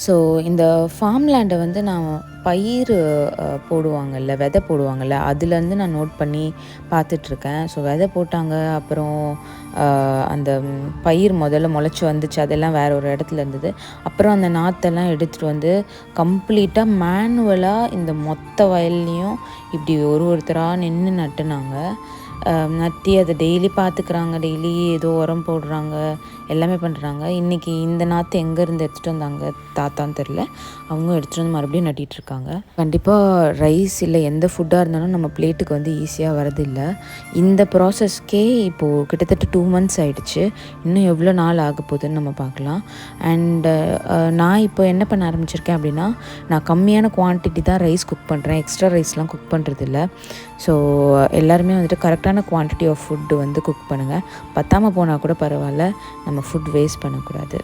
So இந்த form லேண்டை வந்து நான் பயிர் போடுவாங்கல்ல, விதை போடுவாங்கல்ல, அதுலேருந்து நான் நோட் பண்ணி பார்த்துட்ருக்கேன். ஸோ விதை போட்டாங்க, அப்புறம் அந்த பயிர் முதல்ல முளைச்சி வந்துச்சு, அதெல்லாம் வேறு ஒரு இடத்துல இருந்தது. அப்புறம் அந்த நாற்றெல்லாம் எடுத்துகிட்டு வந்து கம்ப்ளீட்டாக மேனுவலாக இந்த மொத்த வயல்லையும் இப்படி ஒருத்தராக நின்று நட்டுனாங்க. நட்டி அதை டெய்லி பார்த்துக்குறாங்க, டெய்லி ஏதோ உரம் போடுறாங்க, எல்லாமே பண்ணுறாங்க. இன்றைக்கி இந்த நாற்று எங்கேருந்து எடுத்துகிட்டு வந்தாங்க தாத்தான்னு தெரில, அவங்க எடுத்துகிட்டு வந்து மறுபடியும் நட்டிகிட்ருக்காங்க. கண்டிப்பாக ரைஸ் இல்லை எந்த ஃபுட்டாக இருந்தாலும் நம்ம பிளேட்டுக்கு வந்து ஈஸியாக வரதில்லை. இந்த ப்ராசஸ்க்கே இப்போது கிட்டத்தட்ட 2 months ஆகிடுச்சு. இன்னும் எவ்வளோ நாள் ஆக போகுதுன்னு நம்ம பார்க்கலாம். அண்டு நான் இப்போ என்ன பண்ண ஆரம்பிச்சிருக்கேன் அப்படின்னா, நான் கம்மியான குவான்டிட்டி தான் ரைஸ் குக் பண்ணுறேன், எக்ஸ்ட்ரா ரைஸ்லாம் குக் பண்ணுறதில்ல. ஸோ எல்லாருமே வந்துட்டு கரெக்டான குவான்டிட்டி ஆஃப் ஃபுட்டு வந்து குக் பண்ணுங்கள். பத்தாமல் போனால் கூட பரவாயில்ல, நம்ம ஃபுட் வேஸ்ட் பண்ணக்கூடாது.